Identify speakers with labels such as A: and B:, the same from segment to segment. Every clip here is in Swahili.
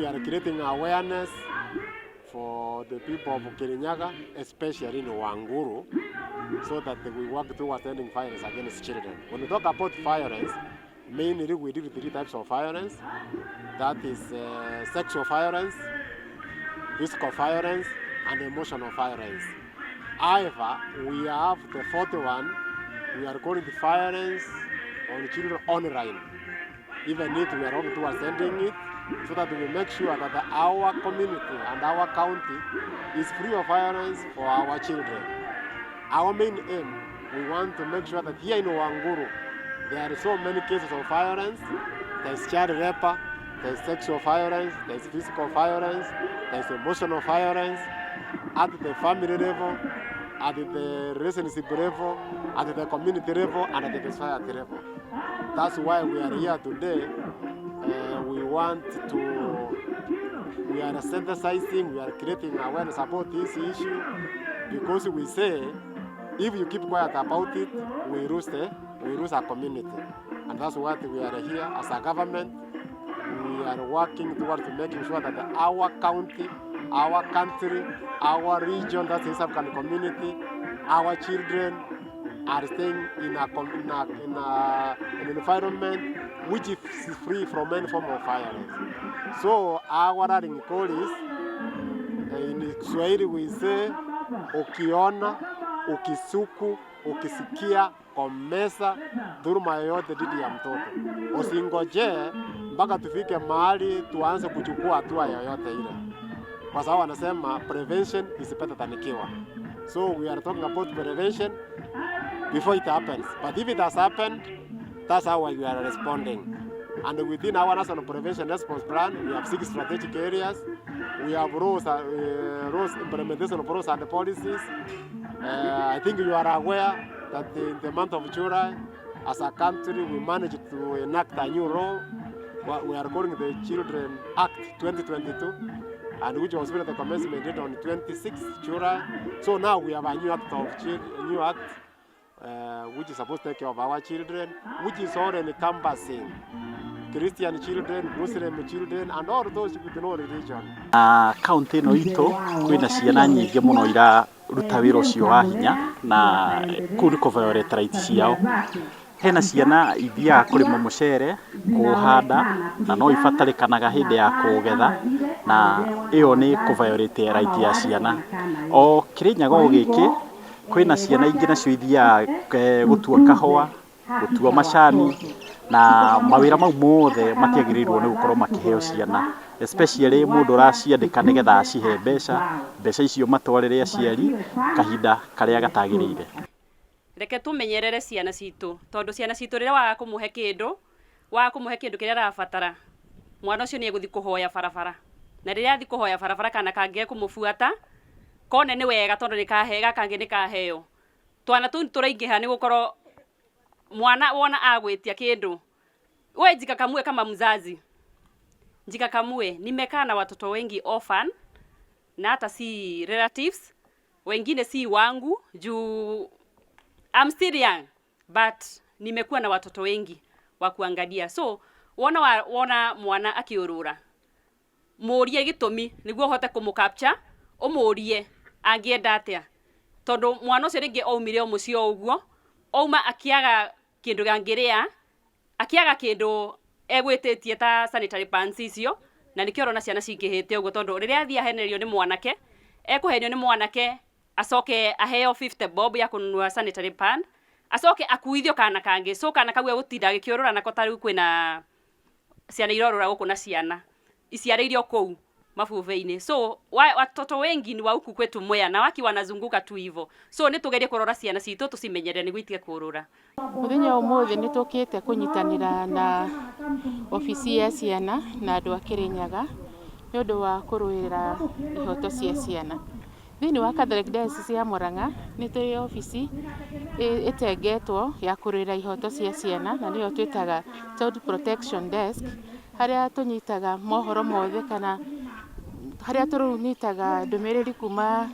A: we are creating awareness for the people of Kirinyaga, especially in Wanguru, so that we work towards ending violence against children. When we talk about violence, mainly we deal with 3 types of violence. That is sexual violence, physical violence, and emotional violence. However, we have the 4th one, we are calling the violence on children online. Even if we are working towards ending it, so that we make sure that our community and our county is free of violence for our children. Our main aim, we want to make sure that here in Wanguru, there are so many cases of violence. There's child rape, there's sexual violence, there's physical violence, there's emotional violence, at the family level, at the relationship level, at the community level, and at the society level. That's why we are here today. We are synthesizing, we are creating awareness about this issue, because we say, if you keep quiet about it, we lose our community. And that's why we are here as a government. We are working towards making sure that our county, our country, our region, that's the South African community, our children are staying in an environment which is free from any form of violence. So our rallying call is, in Kiswahili we say, ukiona, ukisuku, ukisikia, komesa dhuluma yoyote dhidi ya mtoto. Usingoje mpaka tufike mahali tuanze kuchukua hatua yoyote ile. Kwa sababu wanasema prevention is better than cure. So we are talking about prevention before it happens. But if it has happened, that's how we are responding. And within our National Prevention Response Plan, we have 6 strategic areas. We have rules, implementation of rules and policies. I think you are aware that in the month of July, as a country, we managed to enact a new law. We are calling the Children Act 2022, and which was with the commencement date on 26th July. So now we have a new act which is supposed to take care of our children, which is all encompassing Christian children, Muslim children, and all those with no religion.
B: County no ito kwina ciana nyingi muno ira ruta wira ucio wa hinya na kuri ko violate rights ciao. Hena ciana ithiaga kurima mucere, kuhanda na no ibatarikanaga hindi ya kugetha, na iyo ni ku violate right ya ciana. O Kirinyaga o giki kwina ciana ingi nacio ithiaga gutua kahua, gutua macani, na mawira mau mothe matiagiriirwo ni gukorwo makiheo ciana, especially mundu uraciandika nigetha acihe mbeca icio matwarire aciari kahinda karia gatagiriire.
C: Reke tumenyerere ciana citu, tondu ciana citu rira waga kumuhe kindu kiria arabatara, mwana ucio ni eguthi kuhoya barabara, na riria athi kuhoya barabara kana kangi kumufuata kone ni wega tondu nikahega kangi nikaheo. Twana tu turaingiha ni gukorwo mwana wona agwitia kindu, wewe jika kamue kama mzazi, jika kamue. Nimekaa na watoto wengi orphan na hata si relatives, wengine si wangu juu I'm still young, but nimekuwa na watoto wengi wa kuangalia. So wona mwana akiurura, murie gitumi niguo hote kumukapcha, umurie angienda atia, tondu mwana ucio ringi oumire mucio uguo, ouma akiaga kindu gangiria, akiaga kindu egwititie ta sanitary pads icio, na nikio rona ciana cingihite uguo, tondu riria athia henerio ni mwanake, ekuhenio ni mwanake, asoke aheo 50 bob ya kununua sanitary pad, asoke akuithio kana kangi, so kana kagwe gutinda gikiurura nako tariu kwina ciana irorora guku na ciana iciariirio kou mabuve-ini. So watoto wengi ni wa huku kwetu Mwea na waki wanazunguka tu hivyo. So nitugerie kurora ciana citu tucimenyere niguo itige kurura.
D: Muthenya umuthi nitukite kunyitanira na ofisi ya ciana na andu a Kirinyaga ni undu wa kuruira ihoto cia ciana. Thini wa Catholic Diocese ya Murang'a ni turi ofisi itengetwo ya kuruira ihoto cia ciana, na niyo twitaga Child Protection Desk, haria tunyitaga mohoro mothe kana haria tunyitaga ndumiriri kuma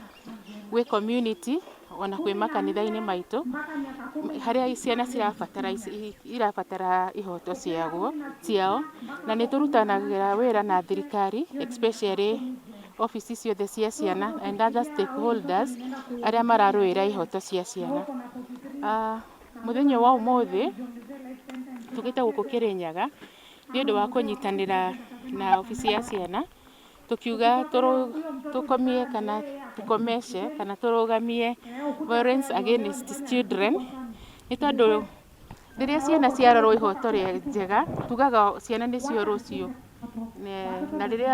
D: gwi community ona kwĩ makanitha-inĩ maitũ harĩa ciana irabatara ihoto ciao, na nĩ tũrutanagĩra wĩra na thirikari, especially ofici ciothe cia ciana and other stakeholders arĩa mararũĩra ihoto cia ciana. Mũthenya wa ũmũthĩ tũgĩte gũkũ Kĩrĩnyaga nĩ ũndũ wa kũnyitanĩra na ofici ya ciana, tukiuga tukomie kana tukomeshe kana turugamie violence against children, nĩ tondũ rĩrĩa ciana ciarorwo ihoto njega tugaga ciana nĩcio rũciũ, na rĩrĩa